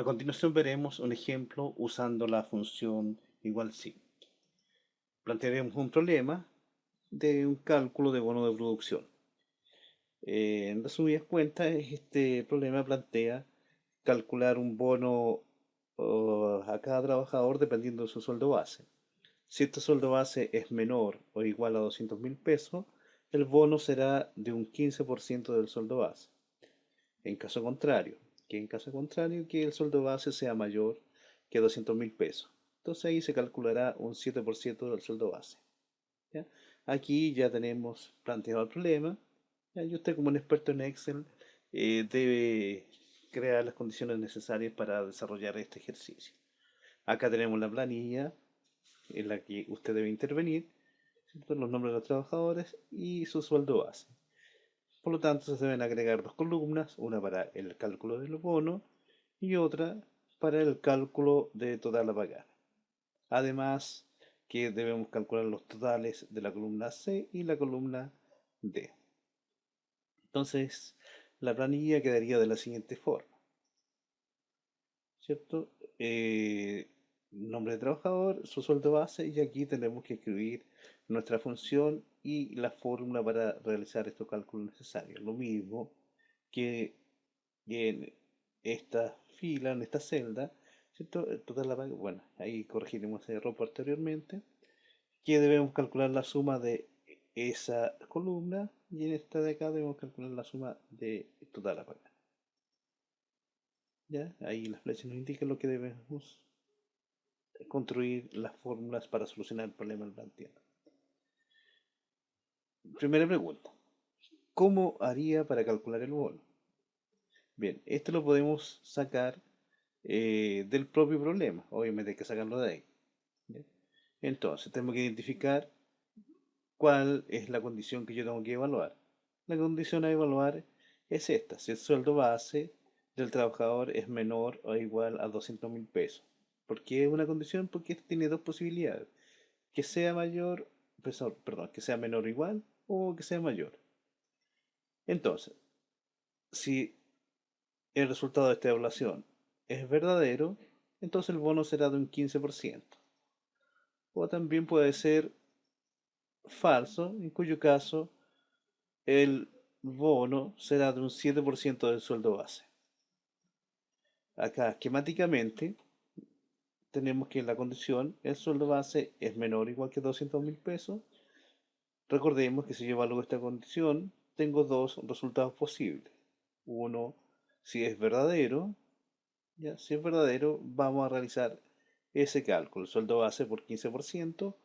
A continuación veremos un ejemplo usando la función igual si. Plantearemos un problema de un cálculo de bono de producción. En resumidas cuentas, este problema plantea calcular un bono a cada trabajador dependiendo de su sueldo base. Si este sueldo base es menor o igual a 200.000 pesos, el bono será de un 15% del sueldo base. En caso contrario, que el sueldo base sea mayor que 200.000 pesos. Entonces ahí se calculará un 7% del sueldo base. ¿Ya? Aquí ya tenemos planteado el problema. ¿Ya? Y usted como un experto en Excel debe crear las condiciones necesarias para desarrollar este ejercicio. Acá tenemos la planilla en la que usted debe intervenir, ¿cierto? Los nombres de los trabajadores y su sueldo base. Por lo tanto, se deben agregar dos columnas, una para el cálculo del bono y otra para el cálculo de total a pagar. Además, que debemos calcular los totales de la columna C y la columna D. Entonces, la planilla quedaría de la siguiente forma, ¿cierto? Nombre de trabajador, su sueldo base, y aquí tenemos que escribir nuestra función y la fórmula para realizar estos cálculos necesarios. Lo mismo que en esta fila, en esta celda, ¿cierto? Bueno, ahí corregiremos ese error posteriormente, que debemos calcular la suma de esa columna y en esta de acá debemos calcular la suma de total a pagar. ¿Ya? Ahí las flechas nos indican lo que debemos construir las fórmulas para solucionar el problema del planteado. Primera pregunta, ¿cómo haría para calcular el bono? Bien, esto lo podemos sacar del propio problema, obviamente hay que sacarlo de ahí. ¿Ya? Entonces, tenemos que identificar cuál es la condición que yo tengo que evaluar. La condición a evaluar es esta, si el sueldo base del trabajador es menor o igual a 200.000 pesos. ¿Por qué es una condición? Porque tiene dos posibilidades, que sea mayor, perdón, que sea menor o igual o que sea mayor. Entonces, si el resultado de esta evaluación es verdadero, entonces el bono será de un 15%. O también puede ser falso, en cuyo caso el bono será de un 7% del sueldo base. Acá, esquemáticamente, tenemos que en la condición el sueldo base es menor o igual que 200.000 pesos. Recordemos que si yo evalúo esta condición, tengo dos resultados posibles. Uno, si es verdadero, ¿ya? Si es verdadero, vamos a realizar ese cálculo, el sueldo base por 15%,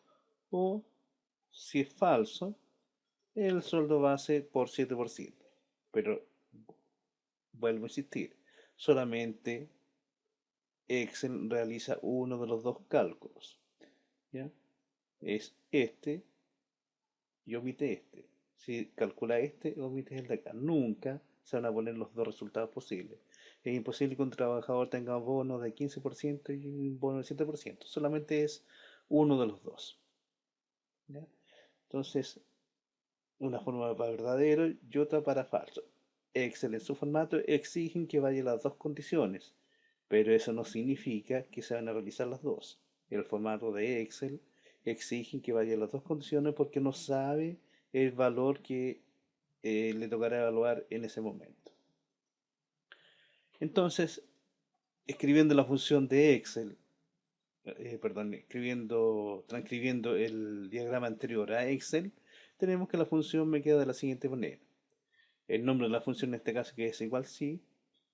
o si es falso, el sueldo base por 7%. Pero vuelvo a insistir, solamente Excel realiza uno de los dos cálculos, ¿ya? Es este y omite este. Si calcula este, omite el de acá. Nunca se van a poner los dos resultados posibles. Es imposible que un trabajador tenga un bono de 15% y un bono de 7%. Solamente es uno de los dos, ¿ya? Entonces, una forma para verdadero y otra para falso. Excel en su formato exigen que vaya las dos condiciones, pero eso no significa que se van a realizar las dos. El formato de Excel exigen que vaya las dos condiciones porque no sabe el valor que le tocará evaluar en ese momento. Entonces, escribiendo la función de Excel, perdón, transcribiendo el diagrama anterior a Excel, tenemos que la función me queda de la siguiente manera. El nombre de la función en este caso que es igual sí.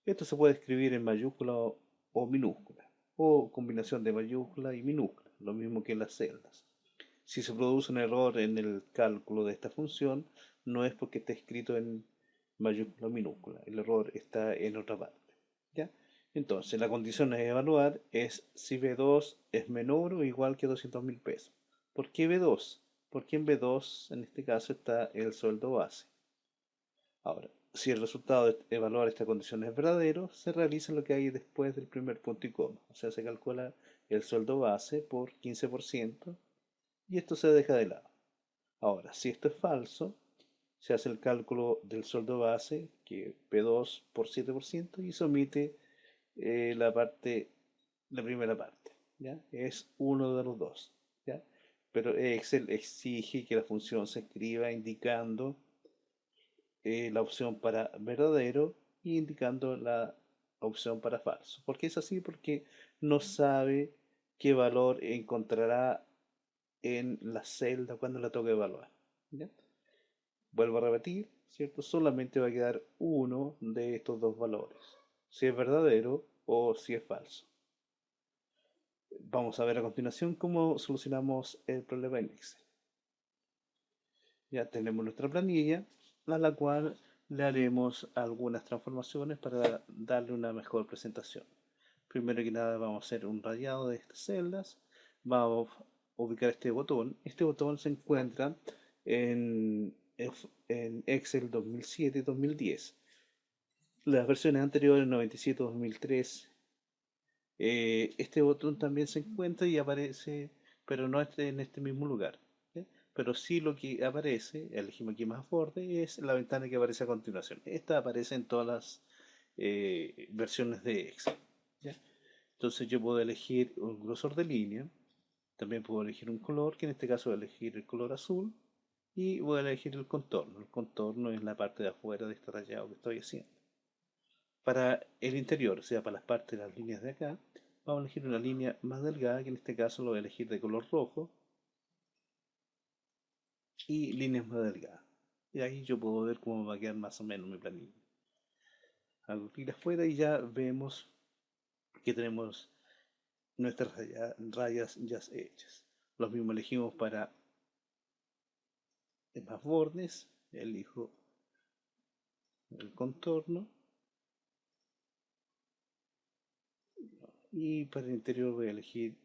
Esto se puede escribir en mayúscula o minúscula, o combinación de mayúscula y minúscula, lo mismo que en las celdas. Si se produce un error en el cálculo de esta función, no es porque esté escrito en mayúscula o minúscula, el error está en otra parte. ¿Ya? Entonces, la condición a evaluar es si B2 es menor o igual que 200.000 pesos. ¿Por qué B2? Porque en B2, en este caso, está el sueldo base. Ahora, si el resultado de evaluar esta condición es verdadero, se realiza lo que hay después del primer punto y coma. O sea, se calcula el sueldo base por 15% y esto se deja de lado. Ahora, si esto es falso, se hace el cálculo del sueldo base, que P2 por 7%, y se omite la primera parte, ¿ya? Es uno de los dos, ¿ya? Pero Excel exige que la función se escriba indicando la opción para verdadero y indicando la opción para falso. ¿Por qué es así? Porque no sabe qué valor encontrará en la celda cuando la toque evaluar, ¿ya? Vuelvo a repetir, ¿cierto? Solamente va a quedar uno de estos dos valores, si es verdadero o si es falso. Vamos a ver a continuación cómo solucionamos el problema en Excel. Ya tenemos nuestra planilla, a la cual le haremos algunas transformaciones para darle una mejor presentación. Primero que nada vamos a hacer un rayado de estas celdas, vamos a ubicar este botón. Este botón se encuentra en, en Excel 2007-2010. Las versiones anteriores, 97-2003, este botón también se encuentra y aparece, pero no en este mismo lugar, ¿ya? Pero sí lo que aparece, elegimos aquí más borde, es la ventana que aparece a continuación. Esta aparece en todas las versiones de Excel, ¿ya? Entonces yo puedo elegir un grosor de línea, también puedo elegir un color, que en este caso voy a elegir el color azul, y voy a elegir el contorno. El contorno es la parte de afuera de este rayado que estoy haciendo. Para el interior, o sea, para las partes de las líneas de acá, vamos a elegir una línea más delgada, que en este caso lo voy a elegir de color rojo, y líneas más delgadas. Y ahí yo puedo ver cómo va a quedar más o menos mi planilla. Hago clic afuera y ya vemos que tenemos nuestras rayas ya hechas. Los mismos elegimos para más bordes, elijo el contorno, y para el interior voy a elegir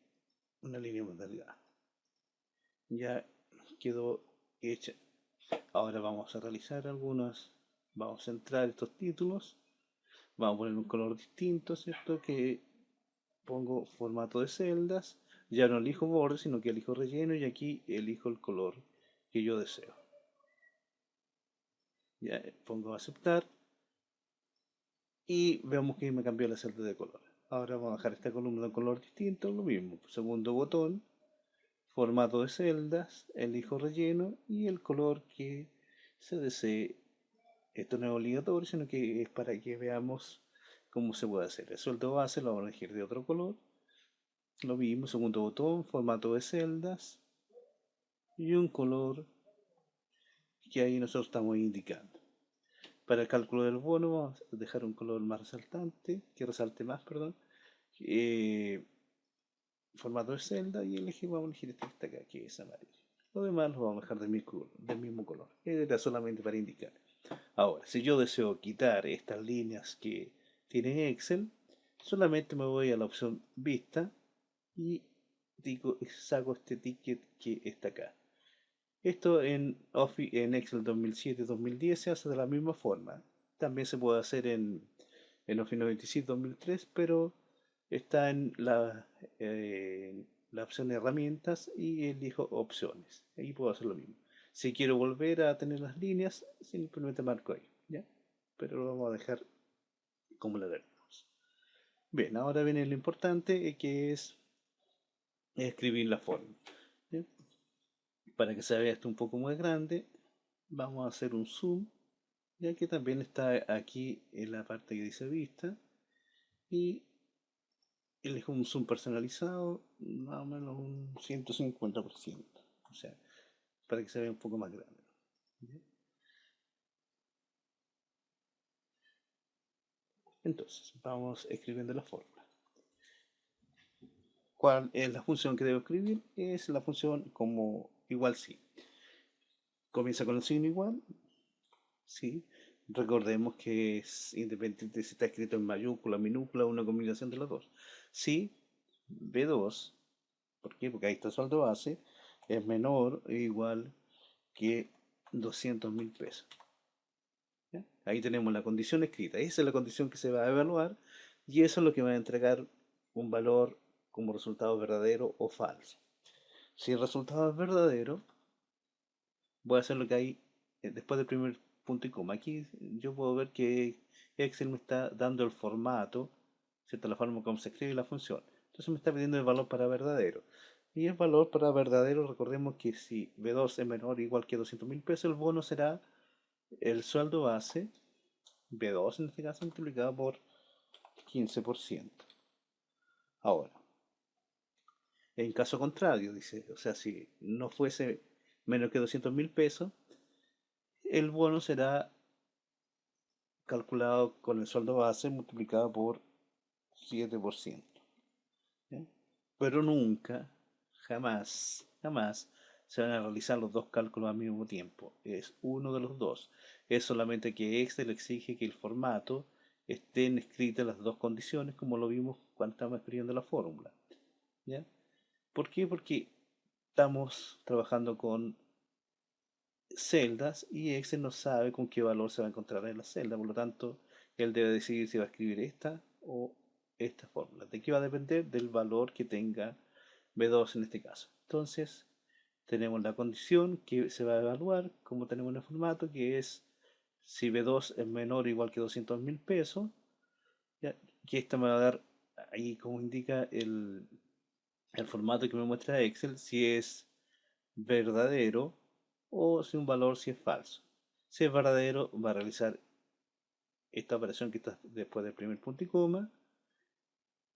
una línea más delgada. Ya quedó hecha. Ahora vamos a realizar algunas, vamos a centrar estos títulos, vamos a poner un color distinto, ¿cierto? Que pongo formato de celdas, ya no elijo borde, sino que elijo relleno y aquí elijo el color que yo deseo. Ya pongo aceptar y vemos que me cambió la celda de color. Ahora vamos a dejar esta columna de un color distinto, lo mismo, segundo botón, formato de celdas, elijo relleno y el color que se desee. Esto no es obligatorio, sino que es para que veamos cómo se puede hacer. El sueldo base lo vamos a elegir de otro color. Lo mismo, segundo botón, formato de celdas y un color que ahí nosotros estamos indicando. Para el cálculo del bono vamos a dejar un color más resaltante, que resalte más, perdón. Formato de celda y vamos a elegir este que está acá, que es amarillo. Lo demás lo vamos a dejar del mismo color. Era solamente para indicar. Ahora, si yo deseo quitar estas líneas que tiene Excel, solamente me voy a la opción Vista y saco este ticket que está acá. Esto en Excel 2007-2010 se hace de la misma forma. También se puede hacer en Office 97-2003, pero está en la opción de herramientas y elijo opciones. Ahí puedo hacer lo mismo. Si quiero volver a tener las líneas, simplemente marco ahí, ¿ya? Pero lo vamos a dejar como la tenemos. Bien, ahora viene lo importante, que es escribir la forma, ¿ya? Para que se vea esto un poco más grande, vamos a hacer un zoom, ya que también está aquí en la parte que dice vista, y elijo un zoom personalizado, más o menos un 150%, o sea, para que se vea un poco más grande, ¿ya? Entonces, vamos escribiendo la fórmula. ¿Cuál es la función que debo escribir? Es la función como igual sí. Comienza con el signo igual, sí. Recordemos que es independiente si está escrito en mayúscula, minúscula o una combinación de los dos. Sí, B2, ¿por qué? Porque ahí está el saldo base, es menor o igual que 200.000 pesos. ¿Ya? Ahí tenemos la condición escrita. Esa es la condición que se va a evaluar y eso es lo que va a entregar un valor como resultado verdadero o falso. Si el resultado es verdadero, voy a hacer lo que hay después del primer punto y coma. Aquí yo puedo ver que Excel me está dando el formato ¿cierto? La forma como se escribe la función. Entonces me está pidiendo el valor para verdadero. Y el valor para verdadero, recordemos que si B2 es menor o igual que 200.000 pesos, el bono será el sueldo base, B2 en este caso, multiplicado por 15%. Ahora, en caso contrario, dice, o sea, si no fuese menos que 200.000 pesos, el bono será calculado con el sueldo base multiplicado por 7%. ¿Ya? Pero nunca, jamás se van a realizar los dos cálculos al mismo tiempo. Es uno de los dos. Es solamente que Excel exige que el formato estén escritas las dos condiciones, como lo vimos cuando estábamos escribiendo la fórmula. ¿Ya? ¿Por qué? Porque estamos trabajando con celdas y Excel no sabe con qué valor se va a encontrar en la celda, por lo tanto, él debe decidir si va a escribir esta o esta fórmula. ¿De qué va a depender? Del valor que tenga B2 en este caso. Entonces, tenemos la condición que se va a evaluar, como tenemos en el formato, que es si B2 es menor o igual que 200.000 pesos, ¿ya? Que esta me va a dar, ahí como indica el formato que me muestra Excel, si es verdadero o si un valor si es falso. Si es verdadero, va a realizar esta operación que está después del primer punto y coma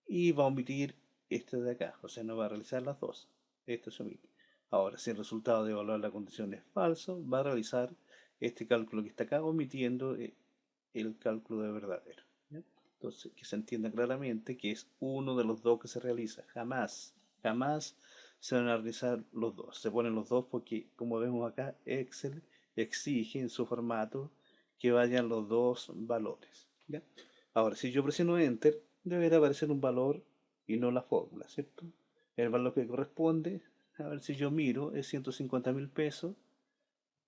y va a omitir este de acá, o sea, no va a realizar las dos. Esto se omite. Ahora, si el resultado de evaluar la condición es falso, va a realizar este cálculo que está acá, omitiendo el cálculo de verdadero. ¿Ya? Entonces, que se entienda claramente que es uno de los dos que se realiza. Jamás se van a realizar los dos. Se ponen los dos porque, como vemos acá, Excel exige en su formato que vayan los dos valores. ¿Ya? Ahora, si yo presiono Enter, deberá aparecer un valor y no la fórmula, ¿cierto? El valor que corresponde, a ver si yo miro, es 150.000 pesos,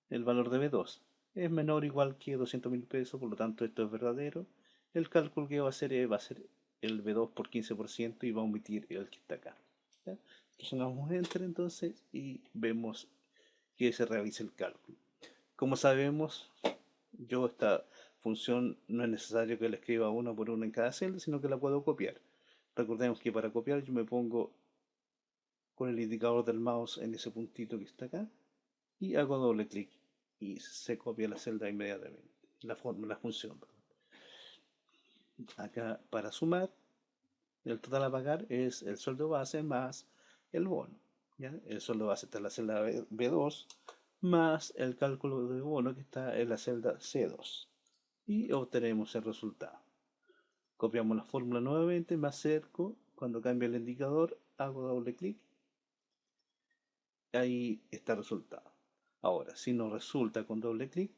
el valor de B2. Es menor o igual que 200.000 pesos, por lo tanto esto es verdadero. El cálculo que va a hacer va a ser el B2 por 15% y va a omitir el que está acá. ¿Ya? Presionamos Enter entonces y vemos que se realiza el cálculo. Como sabemos, yo esta función no es necesario que la escriba uno por uno en cada celda, sino que la puedo copiar. Recordemos que para copiar yo me pongo con el indicador del mouse en ese puntito que está acá y hago doble clic y se copia la celda inmediatamente, la función. Acá para sumar, el total a pagar es el sueldo base más el bono. ¿Ya? El sueldo base está en la celda B2 más el cálculo de bono que está en la celda C2 y obtenemos el resultado. Copiamos la fórmula nuevamente, me acerco, cuando cambia el indicador hago doble clic, ahí está el resultado. Ahora, si no resulta con doble clic,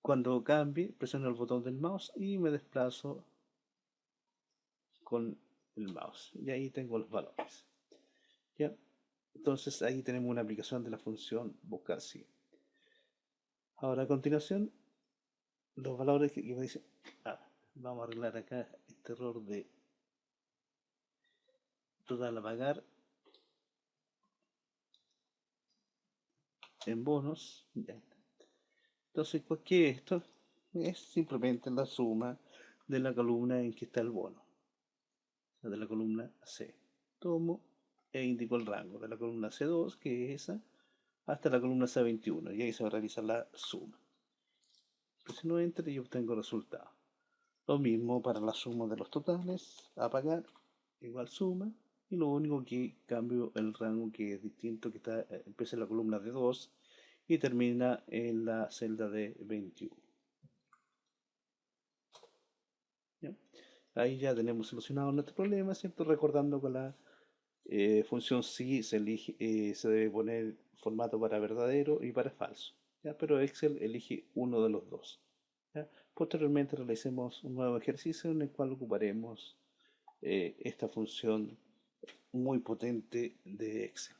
cuando cambie presiono el botón del mouse y me desplazo con el mouse y ahí tengo los valores. ¿Ya? Entonces ahí tenemos una aplicación de la función buscar si. Ahora a continuación, los valores que me dicen, vamos a arreglar acá este error de total a pagar en bonos. Ya. Entonces, ¿qué es esto? Es simplemente la suma de la columna en que está el bono, o sea, de la columna C. Tomo e indico el rango de la columna C2, que es esa, hasta la columna C21, y ahí se va a realizar la suma. Presiono Enter y obtengo el resultado. Lo mismo para la suma de los totales, a pagar, igual suma, y lo único que cambio el rango que es distinto, que está, empieza en la columna de 2 y termina en la celda de 21. ¿Ya? Ahí ya tenemos solucionado nuestro problema, ¿cierto? Recordando con la función si se elige, se debe poner formato para verdadero y para falso. ¿Ya? Pero Excel elige uno de los dos. ¿Ya? Posteriormente realicemos un nuevo ejercicio en el cual ocuparemos esta función muy potente de Excel.